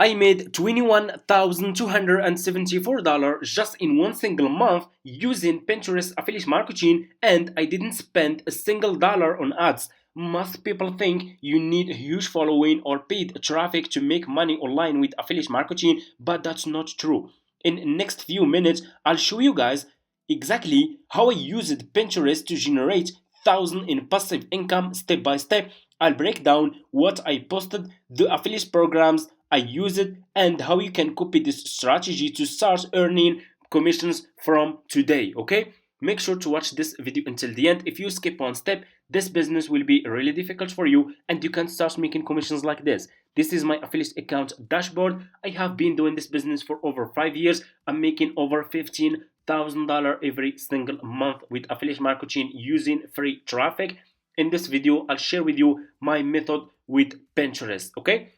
I made $21,274 just in one single month using Pinterest affiliate marketing, and I didn't spend a single dollar on ads. Most people think you need a huge following or paid traffic to make money online with affiliate marketing, but that's not true. In next few minutes, I'll show you guys exactly how I used Pinterest to generate thousand in passive income step by step. I'll break down what I posted, the affiliate programs I use it, and how you can copy this strategy to start earning commissions from today. Okay, make sure to watch this video until the end. If you skip one step, this business will be really difficult for you and you can start making commissions like this. This is my affiliate account dashboard. I have been doing this business for over 5 years. I'm making over $15,000 every single month with affiliate marketing using free traffic. In this video, I'll share with you my method with Pinterest. Okay,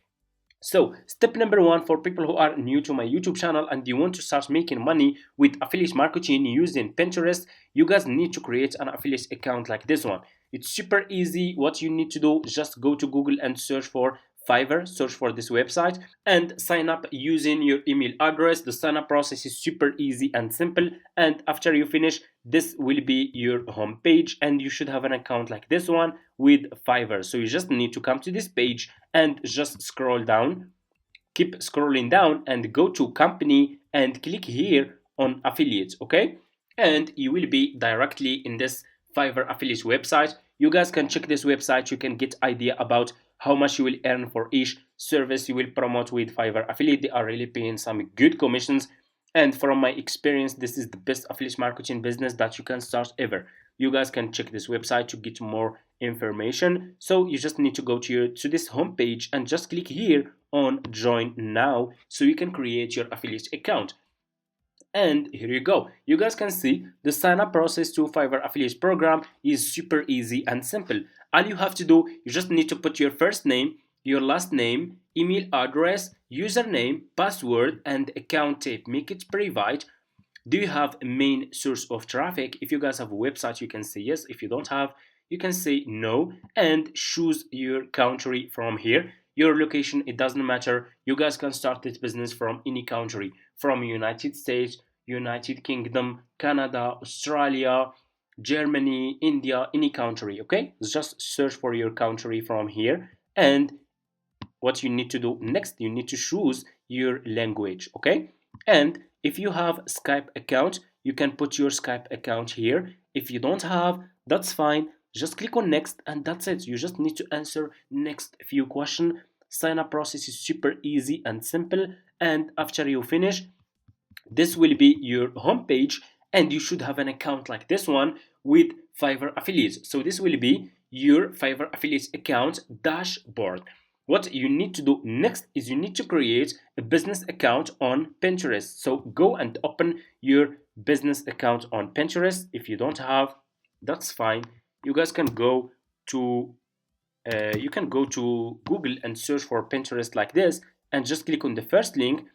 so, step number one for people who are new to my YouTube channel and you want to start making money with affiliate marketing using Pinterest, you guys need to create an affiliate account like this one. It's super easy. What you need to do is just go to Google and search for Fiverr, search for this website and sign up using your email address. The sign up process is super easy and simple, and after you finish, this will be your home page and you should have an account like this one with Fiverr. So you just need to come to this page and just scroll down, keep scrolling down and go to company and click here on affiliates. Okay, and you will be directly in this Fiverr affiliate website. You guys can check this website. You can get idea about how much you will earn for each service you will promote with Fiverr affiliate. They are really paying some good commissions, and from my experience, this is the best affiliate marketing business that you can start ever. You guys can check this website to get more information. So you just need to go to this home page and just click here on join now so you can create your affiliate account. And here you go. You guys can see the sign up process to Fiverr affiliate program is super easy and simple. All you have to do, you just need to put your first name, your last name, email address, username, password, and account type. Make it private. Do you have a main source of traffic? If you guys have a website, you can say yes. If you don't have, you can say no and choose your country from here. Your location, it doesn't matter. You guys can start this business from any country, from United States, United Kingdom, Canada, Australia, Germany, India, any country. Okay, just search for your country from here. And what you need to do next, you need to choose your language. Okay, and if you have Skype account, you can put your Skype account here. If you don't have, that's fine. Just click on next and that's it. You just need to answer next few questions. Sign up process is super easy and simple, and after you finish, this will be your home page and you should have an account like this one with Fiverr affiliates. So this will be your Fiverr affiliates account dashboard. What you need to do next is you need to create a business account on Pinterest. So go and open your business account on Pinterest. If you don't have, that's fine. You guys can go to Google and search for Pinterest like this and just click on the first link.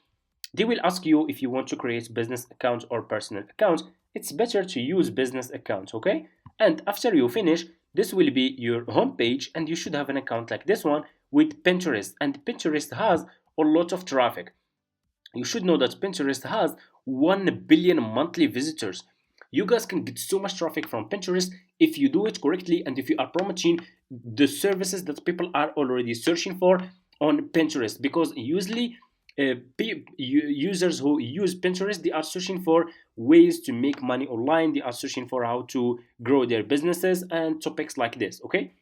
They will ask you if you want to create business account or personal account. It's better to use business account, okay? And after you finish, this will be your home page and you should have an account like this one with Pinterest. And Pinterest has a lot of traffic. You should know that Pinterest has 1 billion monthly visitors. You guys can get so much traffic from Pinterest if you do it correctly and if you are promoting the services that people are already searching for on Pinterest, because usually users who use Pinterest, they are searching for ways to make money online. They are searching for how to grow their businesses and topics like this. Okay,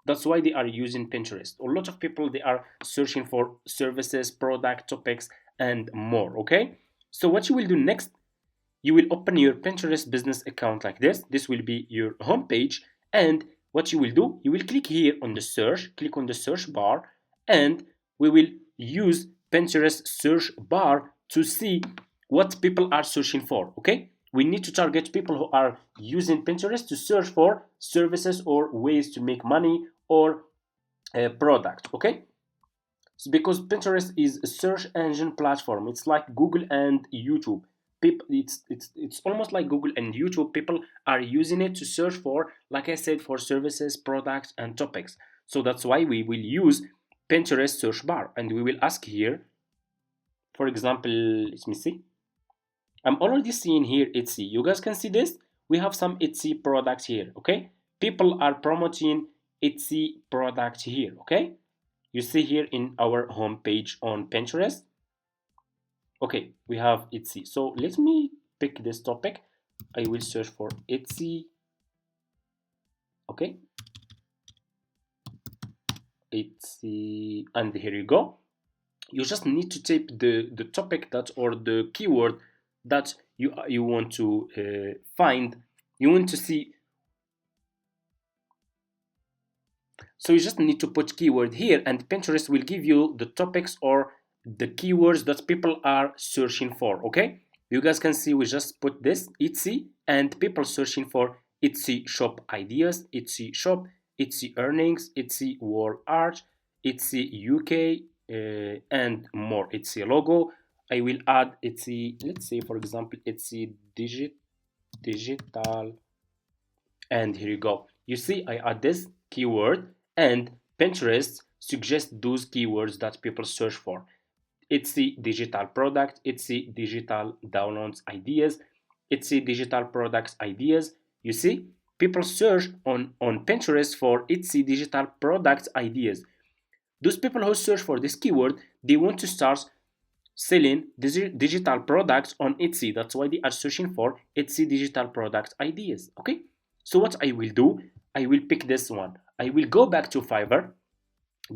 that's why they are using Pinterest. A lot of people, they are searching for services, product topics, and more. Okay, so what you will do next, you will open your Pinterest business account like this. This will be your home page, and what you will do, you will click here on the search, click on the search bar, and we will use Pinterest search bar to see what people are searching for. Okay, we need to target people who are using Pinterest to search for services or ways to make money or a product. Okay, so because Pinterest is a search engine platform, it's like Google and YouTube. People, it's almost like Google and YouTube. People are using it to search for, like I said, for services, products, and topics. So that's why we will use Pinterest search bar, and we will ask here For example, let me see. I'm already seeing here Etsy. You guys can see this. We have some Etsy products here. Okay, people are promoting Etsy products here. Okay, you see here in our home page on Pinterest. Okay, we have Etsy. So let me pick this topic. I will search for Etsy. Okay, Etsy, and here you go. You just need to type the topic that or the keyword that you want to find. You want to see. So you just need to put keyword here, and Pinterest will give you the topics or the keywords that people are searching for. Okay, you guys can see we just put this Etsy and people searching for Etsy shop ideas, Etsy shop, Etsy earnings, Etsy wall art, Etsy UK, and more. Etsy logo. I will add Etsy. Let's say for example Etsy digital, and here you go. You see I add this keyword and Pinterest suggests those keywords that people search for. Etsy digital product, Etsy digital downloads ideas, Etsy digital products ideas. You see, people search on Pinterest for Etsy digital products ideas. Those people who search for this keyword, they want to start selling digital products on Etsy. That's why they are searching for Etsy digital product ideas. Okay, so what I will do, I will pick this one. I will go back to Fiverr,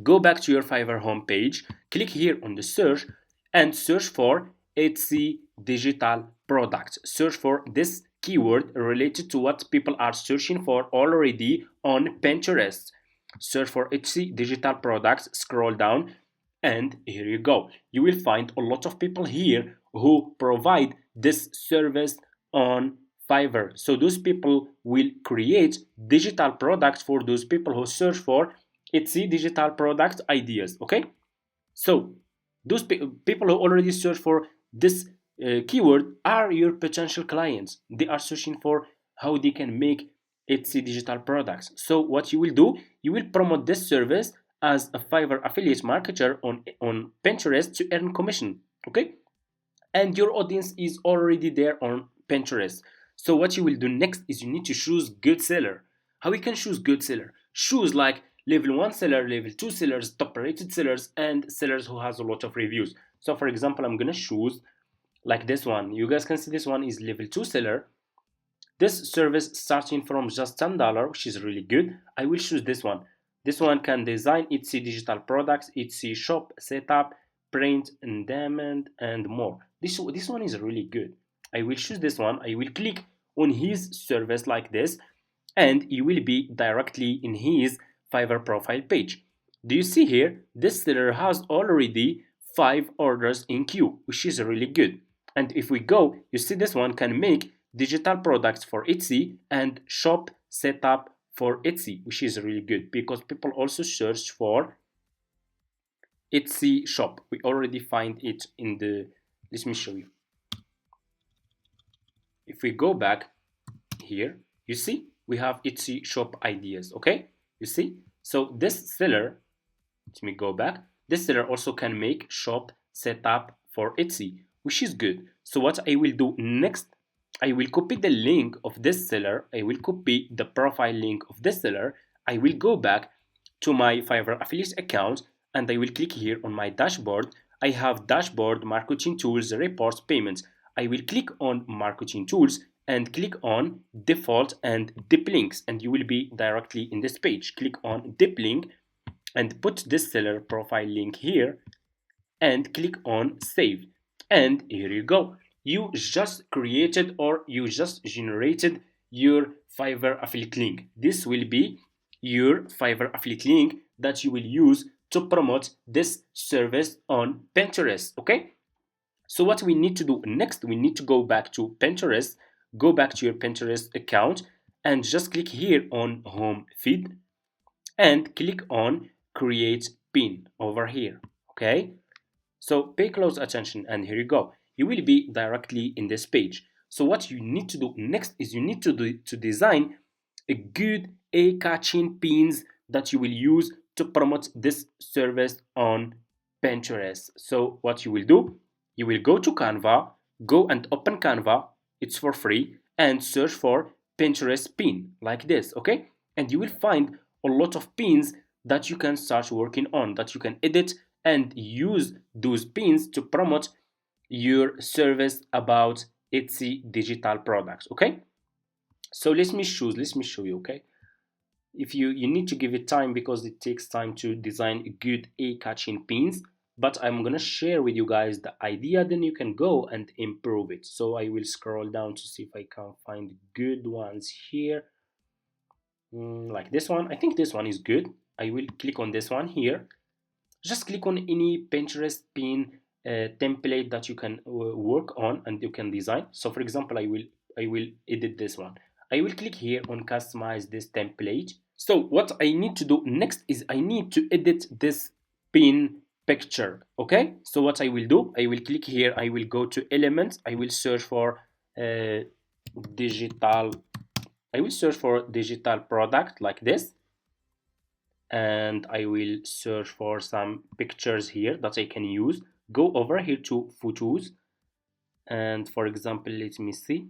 go back to your Fiverr homepage, click here on the search and search for Etsy digital products. Search for this keyword related to what people are searching for already on Pinterest. Search for Etsy digital products, scroll down, and here you go. You will find a lot of people here who provide this service on Fiverr. So those people will create digital products for those people who search for Etsy digital product ideas. Okay, so those people who already search for this keyword are your potential clients. They are searching for how they can make Etsy digital products. So what you will do, you will promote this service as a Fiverr affiliate marketer on Pinterest to earn commission. Okay, and your audience is already there on Pinterest. So what you will do next is you need to choose good seller. How we can choose good seller? Choose like level 1 seller, level 2 sellers, top rated sellers, and sellers who has a lot of reviews. So for example, I'm gonna choose like this one. You guys can see this one is level 2 seller. This service starting from just $10, which is really good. I will choose this one. This one can design Etsy digital products, Etsy shop setup, print and demand, and more. This one is really good. I will choose this one. I will click on his service like this, and you will be directly in his Fiverr profile page. Do you see here? This seller has already 5 orders in queue, which is really good. And if we go, you see this one can make digital products for Etsy and shop setup for Etsy, which is really good because people also search for Etsy shop. We already find it in the, let me show you. If we go back here, you see we have Etsy shop ideas. Okay, you see, so this seller, let me go back, this seller also can make shop setup for Etsy, which is good. So what I will do next, I will copy the link of this seller, I will copy the profile link of this seller, I will go back to my Fiverr affiliate account and I will click here on my dashboard. I have dashboard, marketing tools, reports, payments. I will click on marketing tools and click on default and dip links, and you will be directly in this page. Click on dip link and put this seller profile link here and click on save, and here you go. You just created or you just generated your Fiverr affiliate link. This will be your Fiverr affiliate link that you will use to promote this service on Pinterest. Okay, so what we need to do next, we need to go back to Pinterest, go back to your Pinterest account and just click here on home feed and click on create pin over here. Okay, so pay close attention and here you go. You will be directly in this page. So what you need to do next is you need to design a good eye-catching pins that you will use to promote this service on Pinterest. So what you will do, You will go to Canva, go and open Canva, it's for free, and search for Pinterest pin like this, okay? And you will find a lot of pins that you can start working on, that you can edit and use those pins to promote your service about Etsy digital products, okay? So let me show you, okay? If you need to give it time because it takes time to design good eye-catching pins, but I'm gonna share with you guys the idea, then you can go and improve it. So I will scroll down to see if I can find good ones here. Like this one, I think this one is good. I will click on this one here. Just click on any Pinterest pin template that you can work on and you can design. So for example, I will edit this one. I will click here on customize this template. So what I need to do next is I need to edit this pin picture. Okay, so what I will do, I will click here, I will go to elements, I will search for digital, I will search for digital product like this, and I will search for some pictures here that I can use. Go over here to photos, and for example, let me see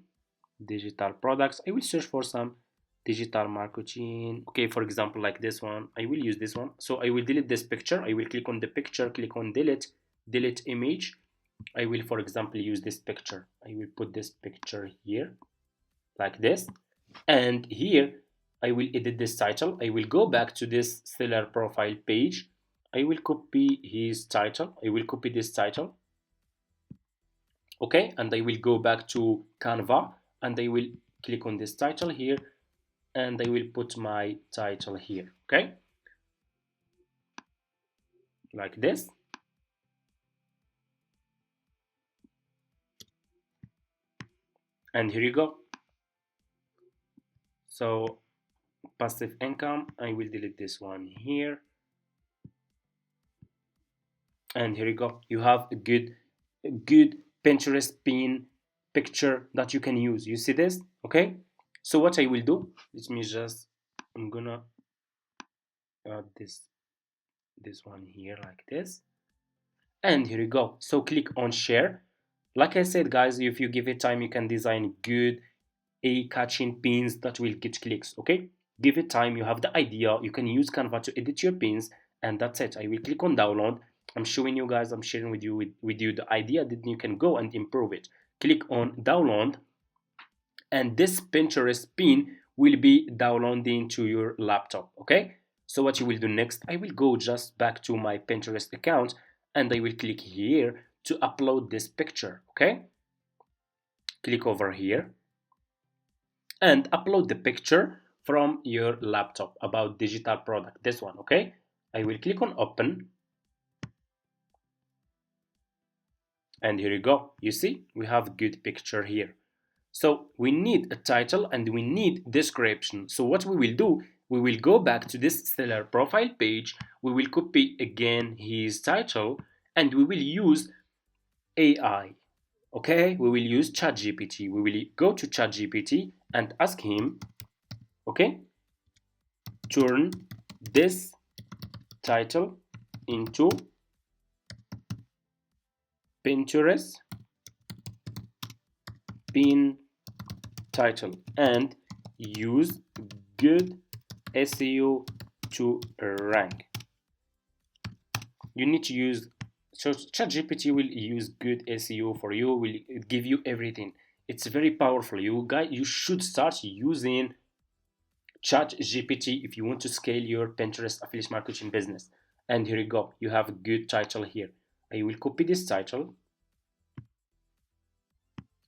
digital products. I will search for some digital marketing. Okay, for example, like this one, I will use this one. So I will delete this picture. I will click on the picture, click on delete image. I will, for example, use this picture. I will put this picture here like this, and here I will edit this title. I will go back to this seller profile page. I will copy his title. I will copy this title. Okay, and I will go back to Canva and I will click on this title here and I will put my title here. Okay, like this. And here you go. So passive income, I will delete this one here. And here you go. You have a good Pinterest pin picture that you can use. You see this? Okay. So what I will do, let me just, I'm gonna add this one here like this. And here you go. So click on share. Like I said, guys, if you give it time, you can design good eye-catching pins that will get clicks. Okay. Give it time. You have the idea. You can use Canva to edit your pins, and that's it. I will click on download. I'm showing you guys, I'm sharing with you the idea that you can go and improve it. Click on download, and this Pinterest pin will be downloading to your laptop. Okay, so what you will do next, I will go just back to my Pinterest account and I will click here to upload this picture. Okay, click over here and upload the picture from your laptop about digital product, this one. Okay, I will click on open. And here you go. You see, we have a good picture here. So we need a title and we need description. So what we will do, we will go back to this seller profile page. We will copy again his title and we will use AI. Okay, we will use ChatGPT. We will go to ChatGPT and ask him, okay, turn this title into Pinterest pin title and use good SEO to rank. You need to use, so ChatGPT will use good SEO for you, will give you everything. It's very powerful. You should start using ChatGPT if you want to scale your Pinterest affiliate marketing business. And here you go. You have a good title here. I will copy this title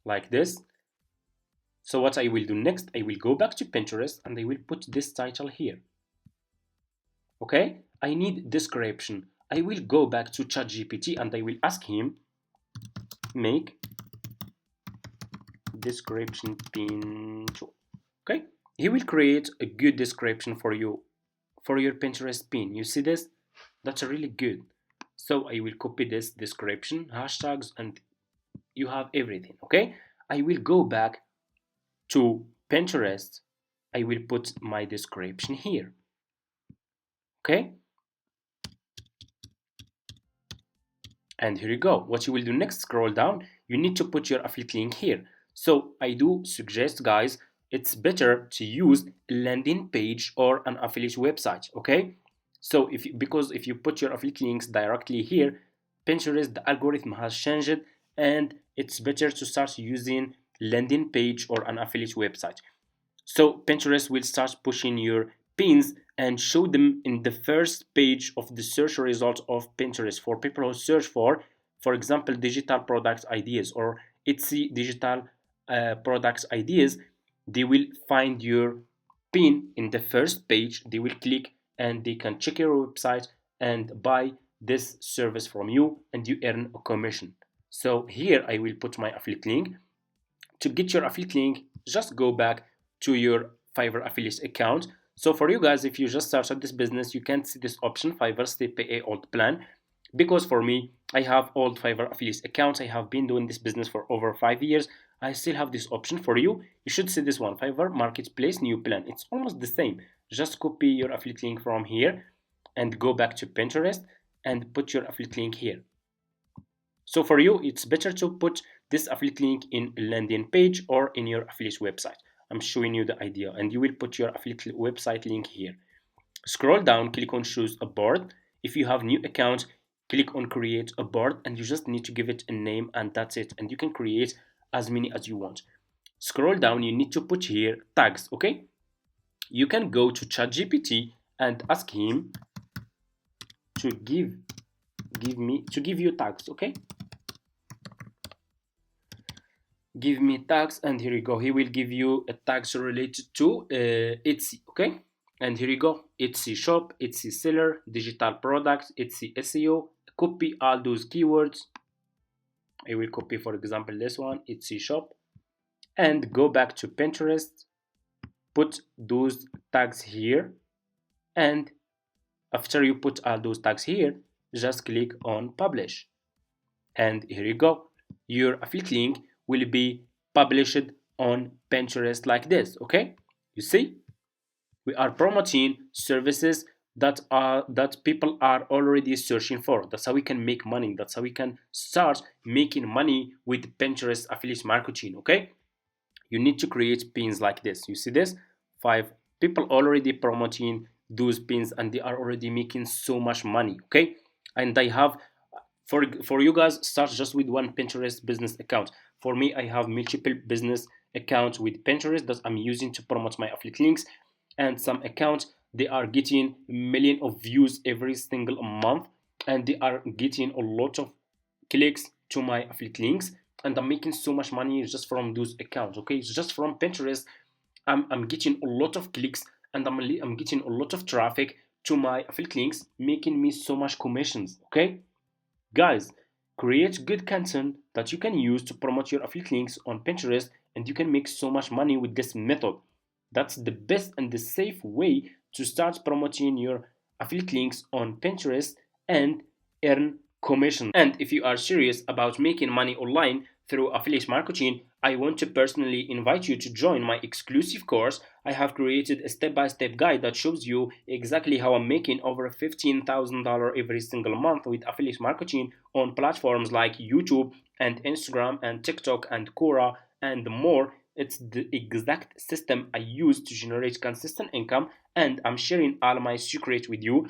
like this. So what I will do next, I will go back to Pinterest and I will put this title here. Okay, I need description. I will go back to ChatGPT and I will ask him, make description pin tool. Okay, he will create a good description for you for your Pinterest pin. You see this? That's really good. So I will copy this description, hashtags, and you have everything. Okay, I will go back to Pinterest. I will put my description here. Okay, And here you go. What you will do next, scroll down, you need to put your affiliate link here. So I do suggest, guys, it's better to use a landing page or an affiliate website, okay? So because if you put your affiliate links directly here, Pinterest, the algorithm has changed, and it's better to start using landing page or an affiliate website. So Pinterest will start pushing your pins and show them in the first page of the search result of Pinterest for people who search for example, digital product ideas or Etsy digital products ideas. They will find your pin in the first page. They will click and they can check your website and buy this service from you, and you earn a commission. So here I will put my affiliate link. To get your affiliate link, just go back to your Fiverr affiliate account. So for you guys, if you just started this business, you can't see this option, Fiverr Step PA Old Plan, because for me, I have old Fiverr affiliate accounts. I have been doing this business for over 5 years. I still have this option. For you, you should see this one, Fiverr Marketplace New Plan. It's almost the same. Just copy your affiliate link from here and go back to Pinterest and put your affiliate link here. So for you, it's better to put this affiliate link in a landing page or in your affiliate website. I'm showing you the idea, and you will put your affiliate website link here. Scroll down, click on choose a board. If you have new account, click on create a board, and you just need to give it a name, and that's it. And you can create as many as you want. Scroll down, you need to put here tags, okay? You can go to ChatGPT and ask him to give you tags, okay? Give me tags, and here you go. He will give you a tags related to Etsy, okay? And here you go. Etsy shop, Etsy seller, digital products, Etsy SEO. Copy all those keywords. I will copy, for example, this one, Etsy shop, and go back to Pinterest. Put those tags here, and after you put all those tags here, just click on publish. And here you go. Your affiliate link will be published on Pinterest like this, okay? You see, we are promoting services that people are already searching for. That's how we can make money. That's how we can start making money with Pinterest affiliate marketing, okay? You need to create pins like this. You see this? 5 people already promoting those pins, and they are already making so much money, okay? And I have for you guys, start just with one Pinterest business account. For me, I have multiple business accounts with Pinterest that I'm using to promote my affiliate links, and some accounts, they are getting million of views every single month, and they are getting a lot of clicks to my affiliate links, and I'm making so much money just from those accounts, okay? It's just from Pinterest. I'm getting a lot of clicks, and I'm getting a lot of traffic to my affiliate links, making me so much commissions, okay? Guys, create good content that you can use to promote your affiliate links on Pinterest, and you can make so much money with this method. That's the best and the safe way to start promoting your affiliate links on Pinterest and earn commission. And if you are serious about making money online through affiliate marketing, I want to personally invite you to join my exclusive course. I have created a step-by-step guide that shows you exactly how I'm making over $15,000 every single month with affiliate marketing on platforms like YouTube and Instagram and TikTok and Quora and more. It's the exact system I use to generate consistent income, and I'm sharing all my secrets with you.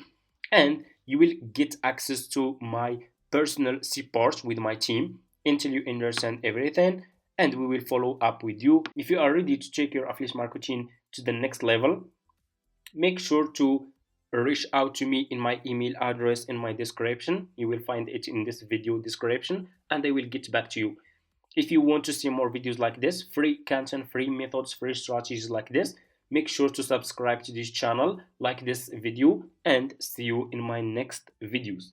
And you will get access to my personal support with my team until you understand everything, and we will follow up with you. If you are ready to take your affiliate marketing to the next level, make sure to reach out to me in my email address in my description. You will find it in this video description, and I will get back to you. If you want to see more videos like this, free content, free methods, free strategies like this, make sure to subscribe to this channel, like this video, and see you in my next videos.